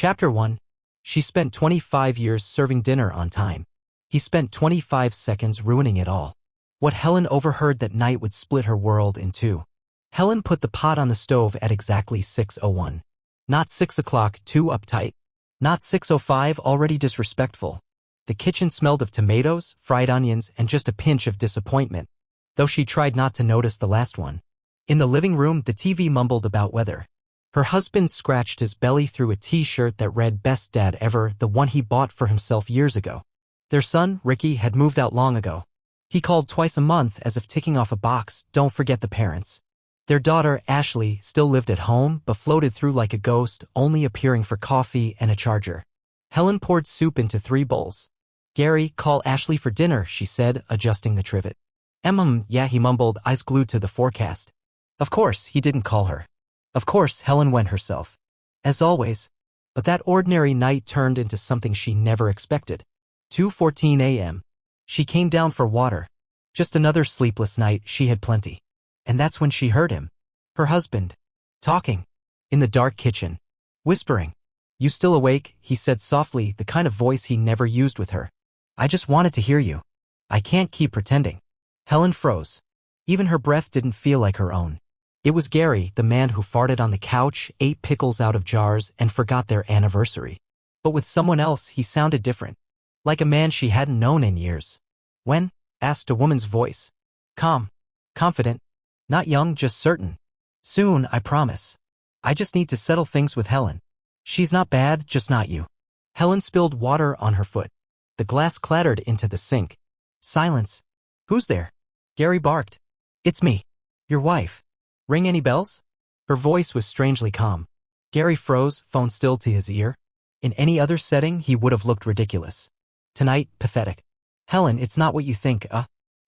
Chapter 1. She spent 25 years serving dinner on time. He spent 25 seconds ruining it all. What Helen overheard that night would split her world in two. Helen put the pot on the stove at exactly 6:01. Not 6 o'clock, too uptight. Not 6:05, already disrespectful. The kitchen smelled of tomatoes, fried onions, and just a pinch of disappointment, though she tried not to notice the last one. In the living room, the TV mumbled about weather. Her husband scratched his belly through a t-shirt that read "Best Dad Ever," the one he bought for himself years ago. Their son, Ricky, had moved out long ago. He called twice a month as if ticking off a box, "Don't forget the parents." Their daughter, Ashley, still lived at home but floated through like a ghost, only appearing for coffee and a charger. Helen poured soup into 3 bowls. "Gary, call Ashley for dinner," she said, adjusting the trivet. Yeah, he mumbled, eyes glued to the forecast. Of course, he didn't call her. Of course, Helen went herself. As always. But that ordinary night turned into something she never expected. 2:14 a.m. She came down for water. Just another sleepless night, she had plenty. And that's when she heard him. Her husband. Talking. In the dark kitchen. Whispering. "You still awake?" he said softly, the kind of voice he never used with her. "I just wanted to hear you. I can't keep pretending." Helen froze. Even her breath didn't feel like her own. It was Gary, the man who farted on the couch, ate pickles out of jars, and forgot their anniversary. But with someone else, he sounded different. Like a man she hadn't known in years. "When?" asked a woman's voice. Calm. Confident. Not young, just certain. "Soon, I promise. I just need to settle things with Helen. She's not bad, just not you." Helen spilled water on her foot. The glass clattered into the sink. Silence. "Who's there?" Gary barked. "It's me. Your wife. Ring any bells?" Her voice was strangely calm. Gary froze, phone still to his ear. In any other setting, he would have looked ridiculous. Tonight, pathetic. "Helen, it's not what you think,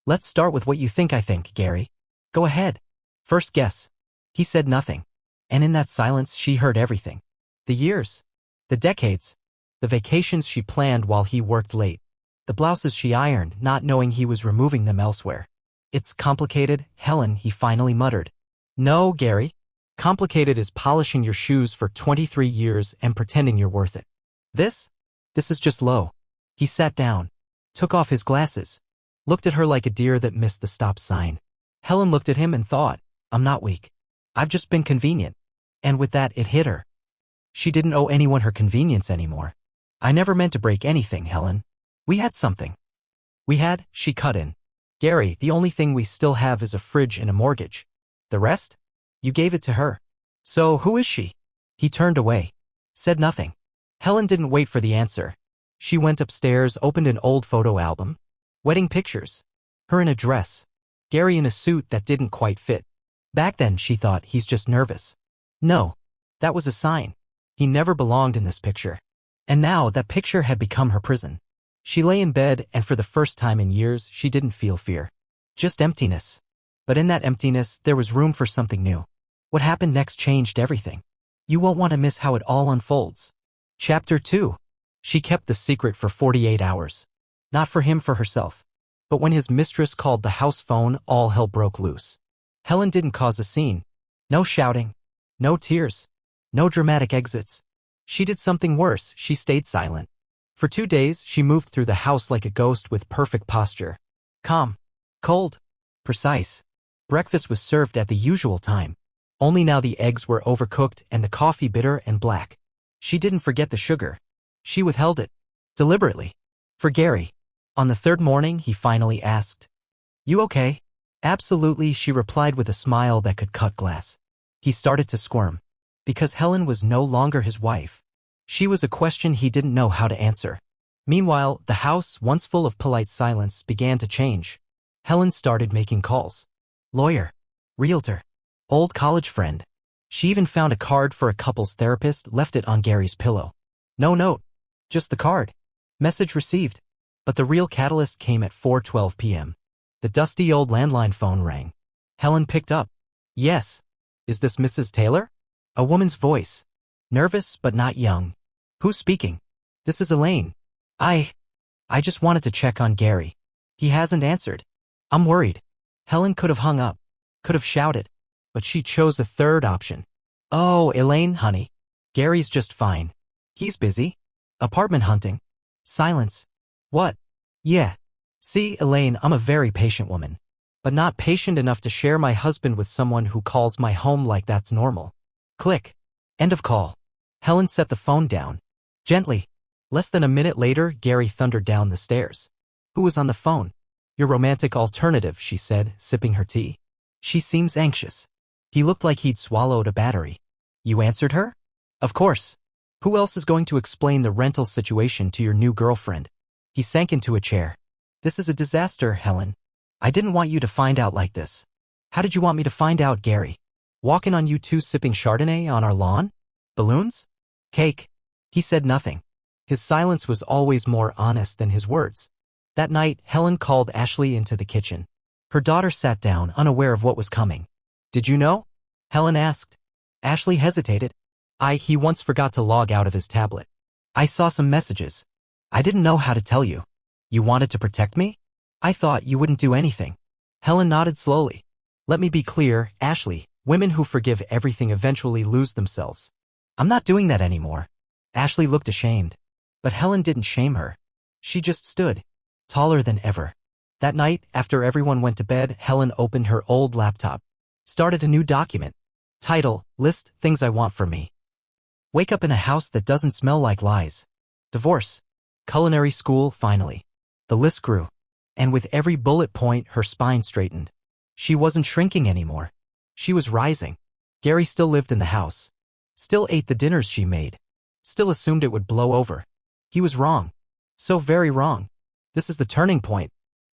Let's start with what you think I think, Gary. Go ahead. First guess." He said nothing. And in that silence, she heard everything. The years. The decades. The vacations she planned while he worked late. The blouses she ironed, not knowing he was removing them elsewhere. "It's complicated, Helen," he finally muttered. "No, Gary. Complicated is polishing your shoes for 23 years and pretending you're worth it. This is just low." He sat down, took off his glasses, looked at her like a deer that missed the stop sign. Helen looked at him and thought, "I'm not weak. I've just been convenient." And with that, it hit her. She didn't owe anyone her convenience anymore. "I never meant to break anything, Helen. We had something." She cut in. "Gary, the only thing we still have is a fridge and a mortgage. The rest? You gave it to her. So who is she?" He turned away. Said nothing. Helen didn't wait for the answer. She went upstairs, opened an old photo album. Wedding pictures. Her in a dress. Gary in a suit that didn't quite fit. Back then, she thought, he's just nervous. No. That was a sign. He never belonged in this picture. And now, that picture had become her prison. She lay in bed, and for the first time in years, she didn't feel fear. Just emptiness. But in that emptiness, there was room for something new. What happened next changed everything. You won't want to miss how it all unfolds. Chapter 2. She kept the secret for 48 hours. Not for him, for herself. But when his mistress called the house phone, all hell broke loose. Helen didn't cause a scene. No shouting. No tears. No dramatic exits. She did something worse, she stayed silent. For 2 days, she moved through the house like a ghost with perfect posture. Calm. Cold. Precise. Breakfast was served at the usual time. Only now the eggs were overcooked and the coffee bitter and black. She didn't forget the sugar. She withheld it. Deliberately. For Gary. On the 3rd morning, he finally asked, "You okay?" "Absolutely," she replied with a smile that could cut glass. He started to squirm. Because Helen was no longer his wife. She was a question he didn't know how to answer. Meanwhile, the house, once full of polite silence, began to change. Helen started making calls. Lawyer. Realtor. Old college friend. She even found a card for a couples therapist, left it on Gary's pillow. No note. Just the card. Message received. But the real catalyst came at 4:12 p.m. The dusty old landline phone rang. Helen picked up. "Yes. Is this Mrs. Taylor?" A woman's voice. Nervous but not young. "Who's speaking?" "This is Elaine. I just wanted to check on Gary. He hasn't answered. I'm worried." Helen could have hung up. Could have shouted. But she chose a third option. "Oh, Elaine, honey. Gary's just fine. He's busy. Apartment hunting. Silence. What? Yeah. See, Elaine, I'm a very patient woman. But not patient enough to share my husband with someone who calls my home like that's normal. Click. End of call. Helen set the phone down. Gently. Less than a minute later, Gary thundered down the stairs. Who was on the phone? Your romantic alternative, she said, sipping her tea. She seems anxious. He looked like he'd swallowed a battery. You answered her? Of course. Who else is going to explain the rental situation to your new girlfriend? He sank into a chair. This is a disaster, Helen. I didn't want you to find out like this. How did you want me to find out, Gary? Walking on you two sipping Chardonnay on our lawn? Balloons? Cake? He said nothing. His silence was always more honest than his words. That night, Helen called Ashley into the kitchen. Her daughter sat down, unaware of what was coming. Did you know? Helen asked. Ashley hesitated. He once forgot to log out of his tablet. I saw some messages. I didn't know how to tell you. You wanted to protect me? I thought you wouldn't do anything. Helen nodded slowly. Let me be clear, Ashley, women who forgive everything eventually lose themselves. I'm not doing that anymore. Ashley looked ashamed. But Helen didn't shame her. She just stood, taller than ever. That night, after everyone went to bed, Helen opened her old laptop. Started a new document. Title, List Things I Want for Me. Wake up in a house that doesn't smell like lies. Divorce. Culinary school, finally. The list grew. And with every bullet point, her spine straightened. She wasn't shrinking anymore. She was rising. Gary still lived in the house. Still ate the dinners she made. Still assumed it would blow over. He was wrong. So very wrong. This is the turning point.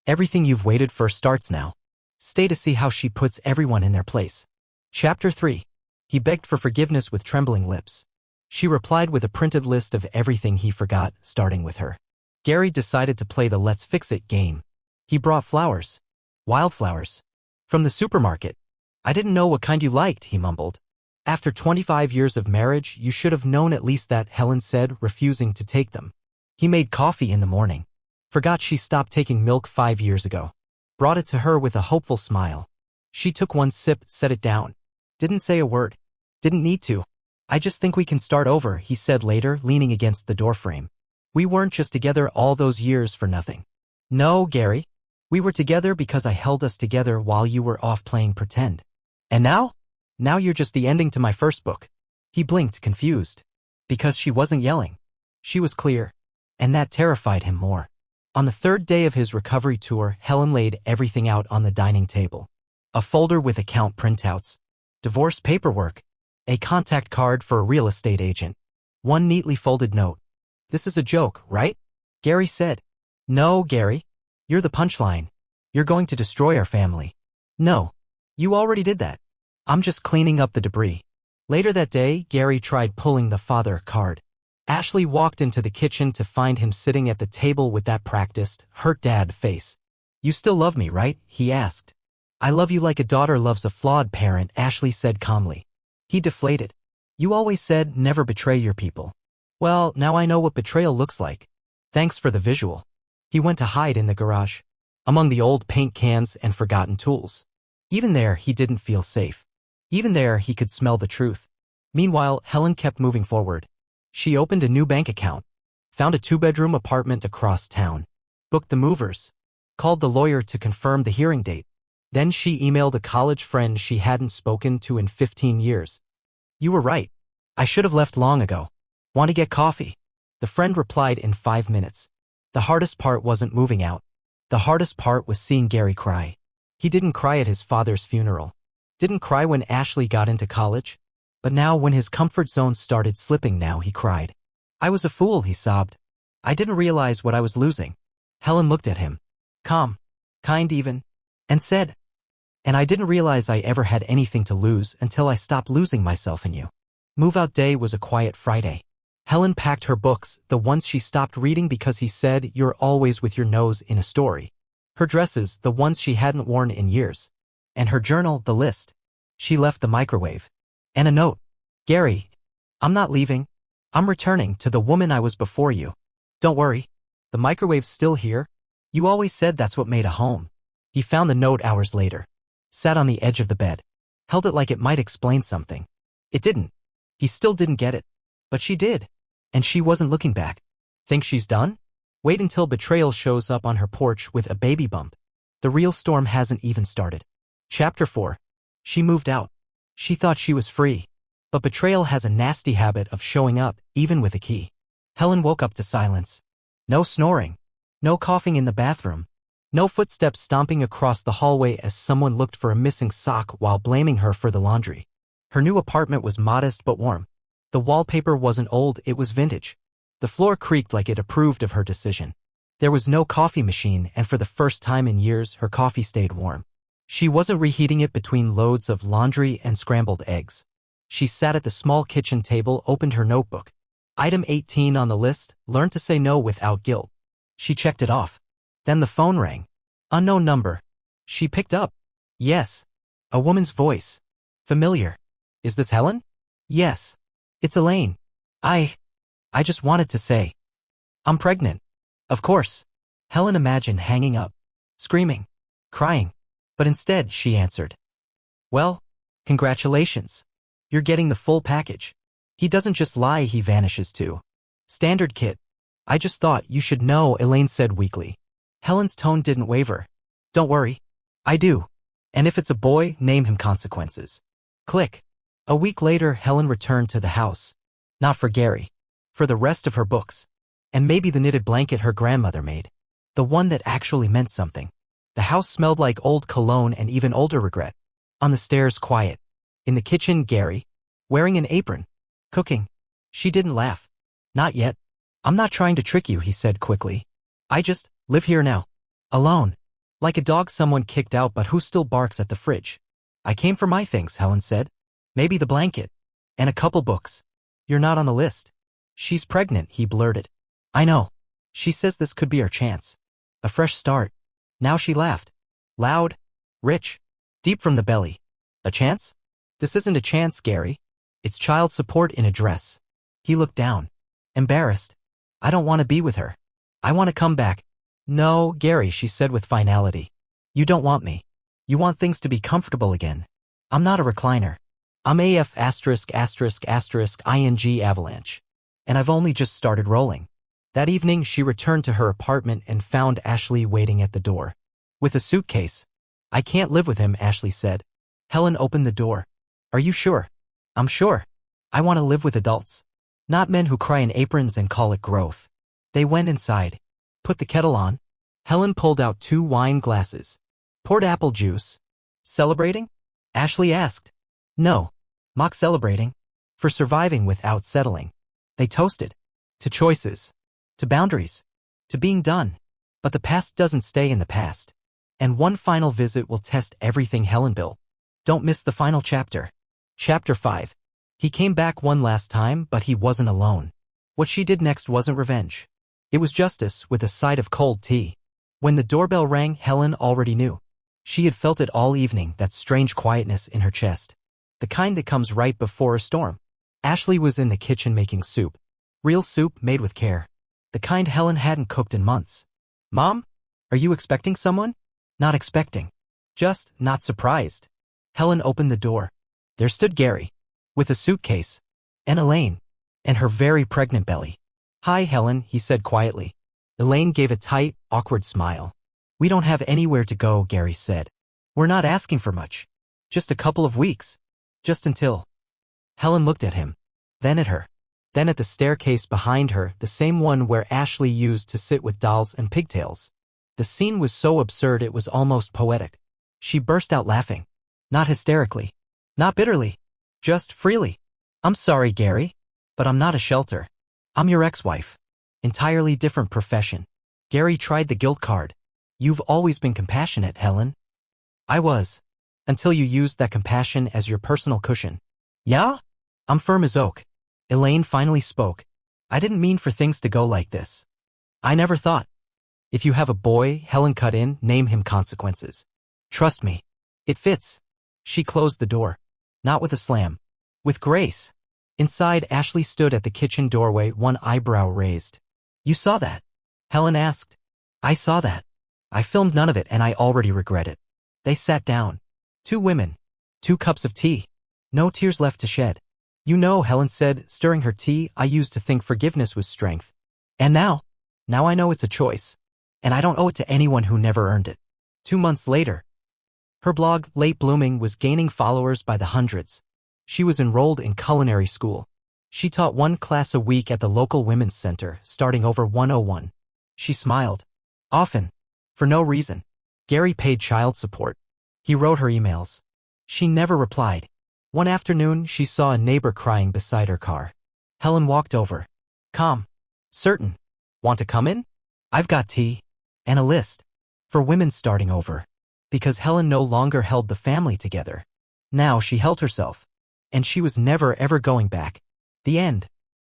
Everything you've waited for starts now. Stay to see how she puts everyone in their place. Chapter 3. He begged for forgiveness with trembling lips. She replied with a printed list of everything he forgot, starting with her. Gary decided to play the let's fix it game. He brought flowers. Wildflowers. From the supermarket. I didn't know what kind you liked, he mumbled. After 25 years of marriage, you should have known at least that, Helen said, refusing to take them. He made coffee in the morning. Forgot she stopped taking milk 5 years ago. Brought it to her with a hopeful smile. She took one sip, set it down. Didn't say a word. Didn't need to. I just think we can start over, he said later, leaning against the doorframe. We weren't just together all those years for nothing. No, Gary. We were together because I held us together while you were off playing pretend. And now? Now you're just the ending to my first book. He blinked, confused. Because she wasn't yelling. She was clear. And that terrified him more. On the third day of his recovery tour, Helen laid everything out on the dining table. A folder with account printouts. Divorce paperwork. A contact card for a real estate agent. One neatly folded note. This is a joke, right? Gary said. No, Gary. You're the punchline. You're going to destroy our family. No. You already did that. I'm just cleaning up the debris. Later that day, Gary tried pulling the father card. Ashley walked into the kitchen to find him sitting at the table with that practiced, hurt dad face. You still love me, right? He asked. I love you like a daughter loves a flawed parent, Ashley said calmly. He deflated. You always said never betray your people. Well, now I know what betrayal looks like. Thanks for the visual. He went to hide in the garage, among the old paint cans and forgotten tools. Even there, he didn't feel safe. Even there, he could smell the truth. Meanwhile, Helen kept moving forward. She opened a new bank account, found a 2-bedroom apartment across town, booked the movers, called the lawyer to confirm the hearing date. Then she emailed a college friend she hadn't spoken to in 15 years. You were right. I should have left long ago. Want to get coffee? The friend replied in 5 minutes. The hardest part wasn't moving out. The hardest part was seeing Gary cry. He didn't cry at his father's funeral. Didn't cry when Ashley got into college. But now when his comfort zone started slipping now he cried. I was a fool, he sobbed. I didn't realize what I was losing. Helen looked at him. Calm. Kind even. And said. And I didn't realize I ever had anything to lose until I stopped losing myself in you. Move-out day was a quiet Friday. Helen packed her books, the ones she stopped reading because he said you're always with your nose in a story. Her dresses, the ones she hadn't worn in years. And her journal, the list. She left the microwave. And a note. Gary, I'm not leaving. I'm returning to the woman I was before you. Don't worry. The microwave's still here. You always said that's what made a home. He found the note hours later. Sat on the edge of the bed. Held it like it might explain something. It didn't. He still didn't get it. But she did. And she wasn't looking back. Think she's done? Wait until betrayal shows up on her porch with a baby bump. The real storm hasn't even started. Chapter 4. She moved out. She thought she was free. But betrayal has a nasty habit of showing up, even with a key. Helen woke up to silence. No snoring. No coughing in the bathroom. No footsteps stomping across the hallway as someone looked for a missing sock while blaming her for the laundry. Her new apartment was modest but warm. The wallpaper wasn't old, it was vintage. The floor creaked like it approved of her decision. There was no coffee machine, and for the first time in years, her coffee stayed warm. She wasn't reheating it between loads of laundry and scrambled eggs. She sat at the small kitchen table, opened her notebook. Item 18 on the list, learn to say no without guilt. She checked it off. Then the phone rang. Unknown number. She picked up. Yes. A woman's voice. Familiar. Is this Helen? Yes. It's Elaine. I just wanted to say. I'm pregnant. Of course. Helen imagined hanging up. Screaming. Crying. But instead, she answered. Well, congratulations. You're getting the full package. He doesn't just lie, he vanishes too. Standard kit. I just thought you should know, Elaine said weakly. Helen's tone didn't waver. Don't worry. I do. And if it's a boy, name him consequences. Click. A week later, Helen returned to the house. Not for Gary. For the rest of her books. And maybe the knitted blanket her grandmother made. The one that actually meant something. The house smelled like old cologne and even older regret. On the stairs, quiet. In the kitchen, Gary. Wearing an apron. Cooking. She didn't laugh. Not yet. I'm not trying to trick you, he said quickly. I just live here now. Alone. Like a dog someone kicked out but who still barks at the fridge. I came for my things, Helen said. Maybe the blanket. And a couple books. You're not on the list. She's pregnant, he blurted. I know. She says this could be our chance. A fresh start. Now she laughed. Loud. Rich. Deep from the belly. A chance? This isn't a chance, Gary. It's child support in a dress. He looked down. Embarrassed. I don't want to be with her. I want to come back. No, Gary, she said with finality. You don't want me. You want things to be comfortable again. I'm not a recliner. I'm AF *****ing avalanche. And I've only just started rolling. That evening, she returned to her apartment and found Ashley waiting at the door. With a suitcase. I can't live with him, Ashley said. Helen opened the door. Are you sure? I'm sure. I want to live with adults. Not men who cry in aprons and call it growth. They went inside. Put the kettle on. Helen pulled out 2 wine glasses. Poured apple juice. Celebrating? Ashley asked. No. Mock celebrating. For surviving without settling. They toasted. To choices. To boundaries. To being done. But the past doesn't stay in the past. And one final visit will test everything Helen built. Don't miss the final chapter. Chapter 5. He came back one last time, but he wasn't alone. What she did next wasn't revenge. It was justice with a side of cold tea. When the doorbell rang, Helen already knew. She had felt it all evening, that strange quietness in her chest. The kind that comes right before a storm. Ashley was in the kitchen making soup. Real soup made with care. The kind Helen hadn't cooked in months. Mom? Are you expecting someone? Not expecting. Just not surprised. Helen opened the door. There stood Gary. With a suitcase. And Elaine. And her very pregnant belly. Hi, Helen, he said quietly. Elaine gave a tight, awkward smile. We don't have anywhere to go, Gary said. We're not asking for much. Just a couple of weeks. Just until. Helen looked at him. Then at her. Then at the staircase behind her, the same one where Ashley used to sit with dolls and pigtails. The scene was so absurd it was almost poetic. She burst out laughing. Not hysterically. Not bitterly. Just freely. I'm sorry, Gary. But I'm not a shelter. I'm your ex-wife. Entirely different profession. Gary tried the guilt card. You've always been compassionate, Helen. I was. Until you used that compassion as your personal cushion. Yeah? I'm firm as oak. Elaine finally spoke. I didn't mean for things to go like this. I never thought. If you have a boy, Helen cut in, name him consequences. Trust me. It fits. She closed the door. Not with a slam. With grace. Inside, Ashley stood at the kitchen doorway, one eyebrow raised. You saw that? Helen asked. I saw that. I filmed none of it and I already regret it. They sat down. 2 women. 2 cups of tea. No tears left to shed. You know, Helen said, stirring her tea, I used to think forgiveness was strength. And now I know it's a choice. And I don't owe it to anyone who never earned it. 2 months later, her blog, Late Blooming, was gaining followers by the hundreds. She was enrolled in culinary school. She taught one class a week at the local women's center, starting over 101. She smiled. Often. For no reason. Gary paid child support. He wrote her emails. She never replied. One afternoon, she saw a neighbor crying beside her car. Helen walked over. Calm. Certain. Want to come in? I've got tea. And a list. For women starting over. Because Helen no longer held the family together. Now she held herself. And she was never ever going back. The end.